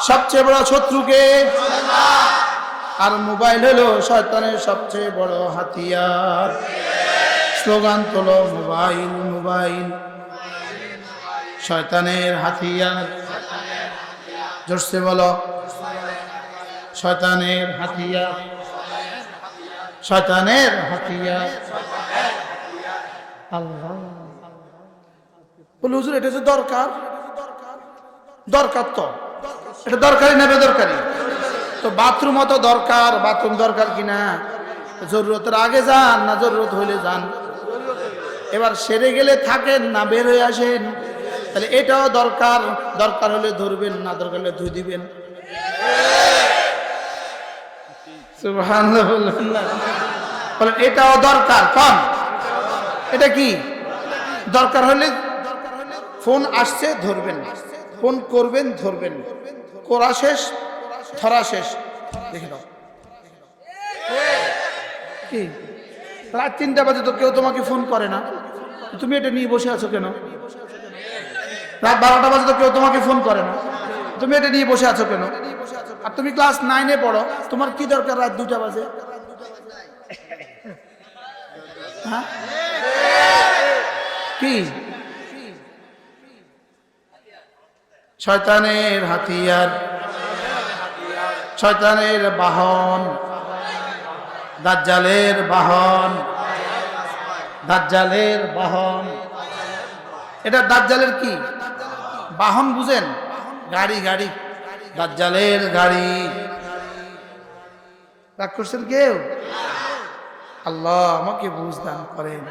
সবচেয়ে বড় শত্রুকে আর মোবাইল হলো শয়তানের সবচেয়ে বড় হাতিয়ার। স্লোগান তোলো, মোবাইল মোবাইল শয়তানের হাতিয়ার। জোরসে বলো, শয়তানের হাতিয়ার, শয়তানের হাতিয়ার। আল্লাহ বলে হুজুর এটা যে দরকার, দরকার তো এটা দরকারি না বেদরকারি? তো বাথরুম তো দরকার, বাথরুম দরকার কিনা? জরুরতের আগে যান না জরুরত হইলে যান? এবার সেরে গেলে থাকেন না বের হয়ে আসেন? তাহলে এটাও দরকার, দরকার হলে ধরবেন, না দরকার হলে ধুই দিবেন। সুবহানাল্লাহ বলবেন না? বলেন এটাও দরকার। কোন এটা কি দরকার হলে ফোন আসছে ধরবেন, ফোন করবেন ধরবেন, করা শেষ ধরা শেষ। দেখে দাও কি রাত 3টা বাজে তো কেউ তোমাকে ফোন করে না, তুমি এটা নিয়ে বসে আছো কেন? রাত 12টা বাজে তো কেউ তোমাকে ফোন করে না, তুমি এটা নিয়ে বসে আছো কেন? আর তুমি ক্লাস 9-এ পড়ো, তোমার কি দরকার রাত 2টা বাজে? হ্যাঁ কি শয়তানের হাতিয়ার, শয়তানের বাহন, দাজ্জালের বাহন, দাজ্জালের বাহন। এটা দাজ্জালের কি বাহন বুঝেন? গাড়ি, গাড়ি, দাজ্জালের গাড়ি। রাগ করছেন কেউ? আল্লাহ আমাকে বুঝ দান করেন।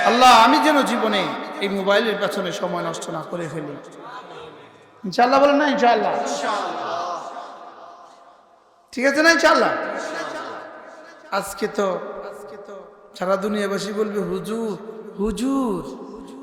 আল্লাহ আমি যেন জীবনে এই মোবাইলের পেছনে সময় নষ্ট না করে ফেলি। ইনশাআল্লাহ বলেন না? ইনশাআল্লাহ, ঠিক আছে না? ইনশাআল্লাহ। আজকে তো সারা দুনিয়াবাসী বলবে হুজুর হুজুর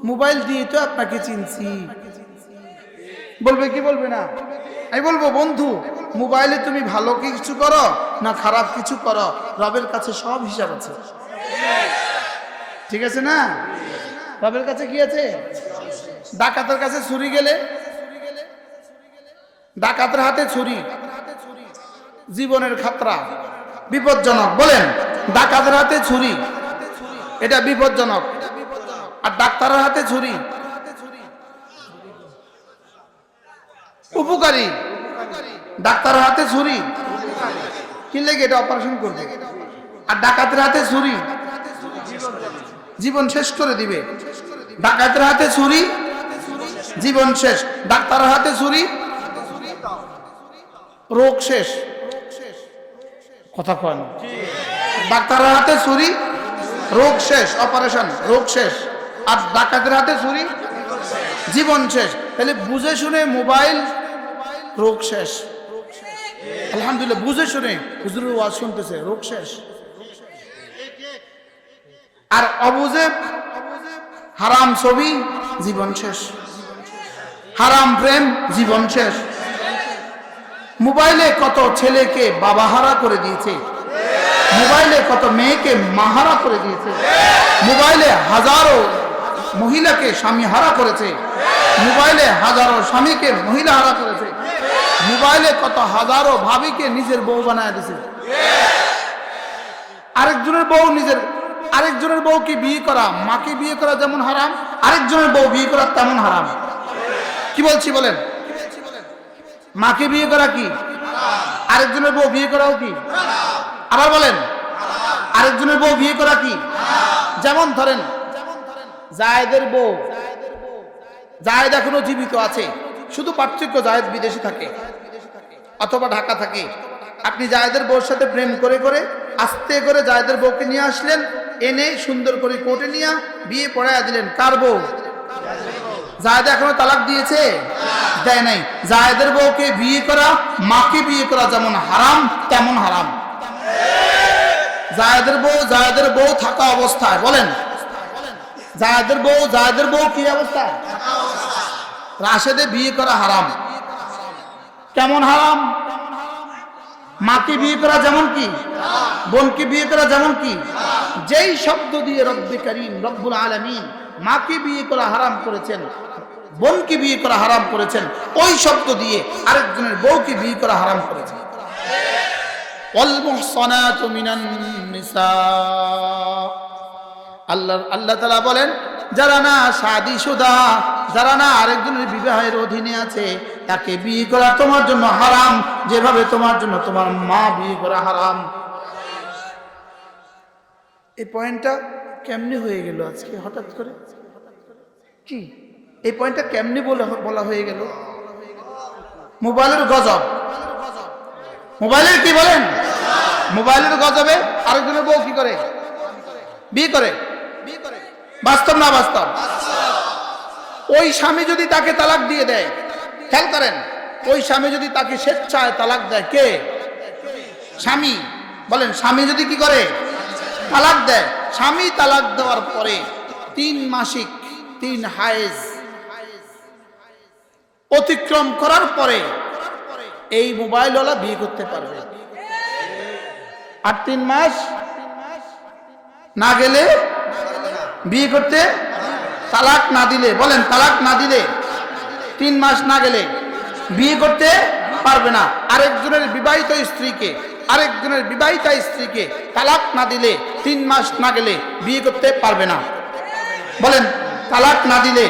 মোবাইল দিয়ে তো আপনাকে চিনছি। বলবে কি বলবে না? আমি বলবো বন্ধু মোবাইলে তুমি ভালো কিছু করো না খারাপ কিছু করো, রবের কাছে সব হিসাব আছে। ঠিক আছে না? রবের কাছে কি আছে? ডাকাতের কাছে ছুরি গেলে, ডাকাতের হাতে ছুরি জীবনের খাতরা, বিপজ্জনক। বলেন ডাকাতের হাতে ছুরি এটা বিপজ্জনক, আর ডাক্তারের হাতে ছুরি উপকারী। ডাক্তারের হাতে ছুরি কি লেগে এটা অপারেশন করবে, আর ডাকাতের হাতে ছুরি জীবন শেষ করে দিবে। ডাকাতের হাতে ছুরি জীবন শেষ, ডাক্তারের হাতে ছুরি রোগ শেষ। কথা কয় না? ডাক্তারের হাতে ছুরি রোগ শেষ, অপারেশন রোগ শেষ, আর ডাকাতের হাতে ছুরি জীবন শেষ। তাহলে বুঝে শুনে মোবাইল রোগ শেষ। আলহামদুলিল্লাহ বুঝে শুনে হুজুরের ওয়াজ শুনতেছে রোগ শেষ। আর অবুঝে হারাম ছবি জীবন শেষ, হারাম প্রেম জীবন শেষ। মোবাইলে কত ছেলেকে বাবাহারা করে দিয়েছে, মোবাইলে কত মেয়েকে মাহারা করে দিয়েছে, মোবাইলে হাজারো মহিলাকে স্বামী হারা করেছে, মোবাইলে হাজারো স্বামীকে মহিলা হারা করেছে, মোবাইলে কত হাজারো ভাবিকে নিজের বউ বানায় দিয়েছে। আরেকজনের বউ নিজের, আরেকজনের বউকে বিয়ে করা, মাকে বিয়ে করা যেমন হারাম, আরেকজনের বউ বিয়ে করা তেমন হারাম। কি বলছি বলেন? মাকে বিয়ে করা কি? আরেকজনের বউ বিয়ে করাও কি? আবার বলেন আরেকজনের বউ বিয়ে করা কি? যেমন ধরেন জায়েদের বউ, জায়েদ এখনো জীবিত আছে, শুধু পার্থক্য জায়েদ বিদেশে থাকে অথবা ঢাকা থাকে। আপনি জায়েদের বউর সাথে প্রেম করে করে আস্তে করে জায়েদের বউকে নিয়ে আসলেন, এনে সুন্দর করে কোর্টে নিয়ে বিয়ে পড়াইয়া দিলেন। কার বউ? জায়েদ এখনো তালাক দিয়েছে? দেয় নাই। জায়েদের বউকে বিয়ে করা, মাকে বিয়ে করা যেমন হারাম তেমন হারাম। জায়েদের বউ থাকা অবস্থায়, বলেন জায়েদের বউ কি অবস্থা? রাশেদে বিয়ে করা হারাম। কেমন হারাম? মাকে বিয়ে করা যেমন কি, বোনকে বিয়ে করা যেমন কি। যেই শব্দ দিয়ে রব্বে কারীম রব্বুল আলামিন মাকে বিয়ে করা হারাম করেছেন, বোনকে বিয়ে করা হারাম করেছেন, ওই শব্দ দিয়ে আরেকজনের বউকে বিয়ে করা হারাম করেছেন। ওয়াল মুহসানাতু মিনান নিসা, আল্লাহ তাআলা বলেন যারা না শাদীশুদা, যারা না আরেকজনের বিবাহের অধীনে আছে, তাকে বিয়ে করা তোমার জন্য হারাম, যেভাবে তোমার জন্য তোমার মা বিয়ে করা হারাম। এই পয়েন্টটা কেমনে হয়ে গেল আজকে হঠাৎ করে? কি এই পয়েন্টটা কেমনে বলা হয়ে গেল? মোবাইলের গজব, মোবাইলের কি বলেন, মোবাইলের গজবে আরেকজনের বউ কি করে বিয়ে করে। বাস্তব না বাস্তব? ওই স্বামী যদি তাকে তালাক দিয়ে দেয়, খেয়াল করেন, ওই স্বামী যদি তাকে স্বেচ্ছায় তালাক দেয়, কে? স্বামী। বলেন, স্বামী যদি কি করে তালাক দেয়, স্বামী তালাক দেওয়ার পরে 3 মাসিক 3 হায়েজ অতিক্রম করার পরে এই মোবাইলওয়ালা বিয়ে করতে পারবে। আর 3 মাস না গেলে বিয়ে করতে, তালাক না দিলে, বলেন তালাক না দিলে 3 মাস না গেলে বিয়ে করতে পারবে না। আরেকজনের বিবাহিত স্ত্রীকে, আরেকজনের বিবাহিতা স্ত্রীকে তালাক না দিলে 3 মাস না গেলে বিয়ে করতে পারবে না। বলেন, তালাক না দিলে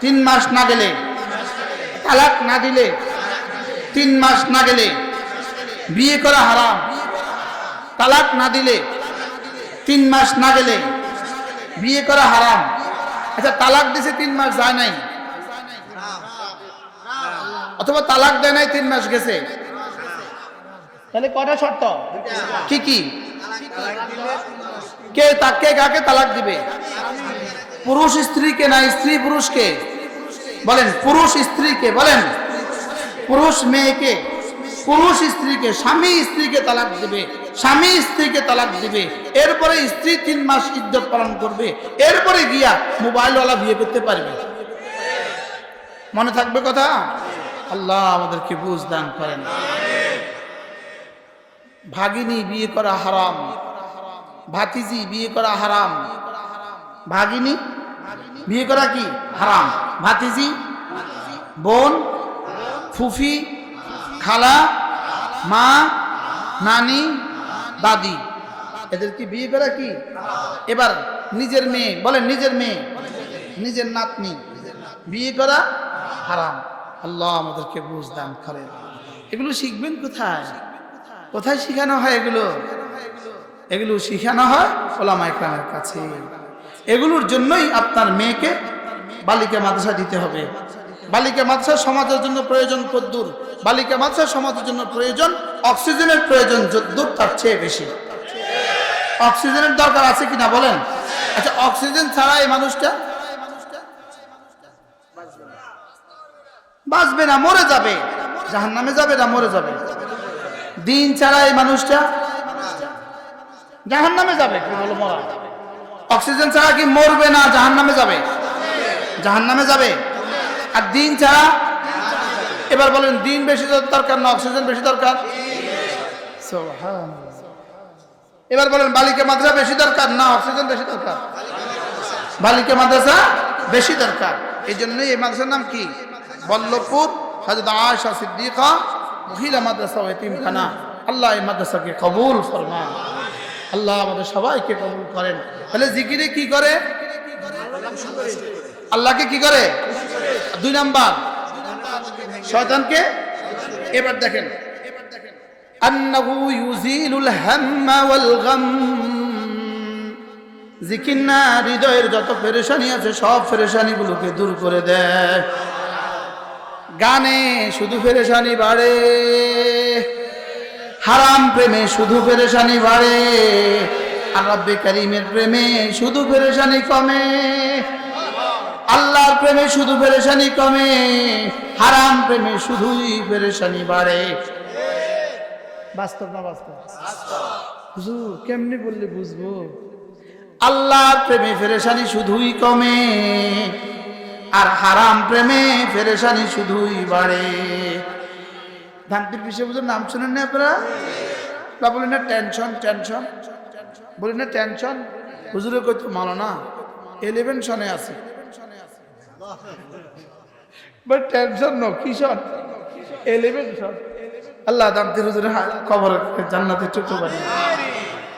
3 মাস না গেলে, তালাক না দিলে 3 মাস না গেলে বিয়ে করা হারাম। তালাক না দিলে 3 মাস না গেলে বিয়ে করা হারাম। আচ্ছা, তালাক দিছে 3 মাস যায় নাই, অথবা তালাক দেয় নাই 3 মাস গেছে, তাহলে কটা শর্ত? কি কি? কে তাকে কাকে তালাক দিবে? পুরুষ স্ত্রীকে না স্ত্রী পুরুষকে? বলেন, পুরুষ স্ত্রীকে। বলেন, পুরুষ মেয়েকে, পুরুষ স্ত্রীকে। স্বামী স্ত্রীকে তালাক দিবে, স্বামী স্ত্রীকে তালাক দিবে, এরপরে স্ত্রী 3 মাস ইদ্যত পালন করবে, এরপরে গিয়া মোবাইলওয়ালা বিয়ে করতে পারবে। মনে থাকবে কথা? আল্লাহ আমাদেরকে বুঝ দান করেন। ভাগিনী বিয়ে করা হারাম, ভাতিজি বিয়ে করা হারাম। ভাগিনী বিয়ে করা কি হারাম? ভাতিজি, বোন, ফুফি, খালা, মা, নানি, দাদি, এদেরকে বিয়ে করা কি? এবার নিজের মেয়ে, বলেন নিজের মেয়ে, নিজের নাতনি বিয়ে করা হারাম। আল্লাহ আমাদেরকে বুঝ দান করেন। এগুলো শিখবেন কোথায়? কোথায় শিখানো হয় এগুলো? এগুলো শিখানো হয় ওলামায়ে কেরামের কাছে। এগুলোর জন্যই আপনার মেয়েকে বালিকা মাদ্রাসা দিতে হবে। বালিকা মাদ্রাসা সমাজের জন্য প্রয়োজন কদ্দুর, বালিকা মাদ্রাসা সমাজের জন্য প্রয়োজন, অক্সিজেনের প্রয়োজন যদ্দুর তার চেয়ে বেশি। অক্সিজেনের দরকার আছে কিনা বলেন? আচ্ছা, অক্সিজেন ছাড়া এই মানুষটা বাঁচবে না, মরে যাবে, জাহান্নামে যাবে না মরে যাবে। দিন ছাড়া এই মানুষটা জাহান্নামে যাবে, কি বলো মরা? অক্সিজেন ছাড়া কি মরবে না জাহান্নামে যাবে? জাহান্নামে যাবে। আর দিন ছাড়া, এবার বলেন দিন বেশি দরকার না অক্সিজেন বেশি দরকার? সুবহানাল্লাহ। এবার বলেন বালিকা মাদ্রাসা বেশি দরকার না অক্সিজেন বেশি দরকার? বালিকা মাদ্রাসা বেশি দরকার। এই জন্যই এই মাদ্রাসার নাম কি? বল্লভপুর হযরত আয়েশা সিদ্দিকা মহিলা মাদ্রাসা ও এতিমখানা। আল্লাহ এই মাদ্রাসাকে কবুল ফরমান। আল্লাহ আমাদের সবাইকে কবুল করেন। তাহলে জিকিরে কি করে? আল্লাহকে কি করে? 2 নাম্বার শয়তানকে। এবার দেখেন, আন্নাহু ইউজিলুল হাম্মা ওয়াল গাম। জিকির না হৃদয়ের যত পেরেশানি আছে সব পেরেশানিগুলোকে দূর করে দেয়। গানে শুধু পেরেশানি বাড়ে, হারাম প্রেমে শুধু পেরেশানি বাড়ে, আর রব্বে কারীমের প্রেমে শুধু পেরেশানি কমে। আল্লাহর প্রেমে শুধু পেরেশানি কমে, হারাম প্রেমে শুধুই পেরেশানি বাড়ে। বাস্তব না বাস্তব? হুজুর কেমনে বললে বুঝবো? আল্লাহর প্রেমে পেরেশানি শুধুই কমে, আর হারাম প্রেমে পেরেশানি শুধুই বাড়ে। ধানপীর পিসে বুঝুর নাম শুনেন না আপনারা? বলেন না টেনশন, টেনশন বলেন না টেনশন। হুজুরে কইতো মানো না 11 সনে আছে। বাট টেনশন নো কিশোর এলিভেশন আল্লাহ দামতির হুজুরে কবর জান্নাতে চুক্ত করে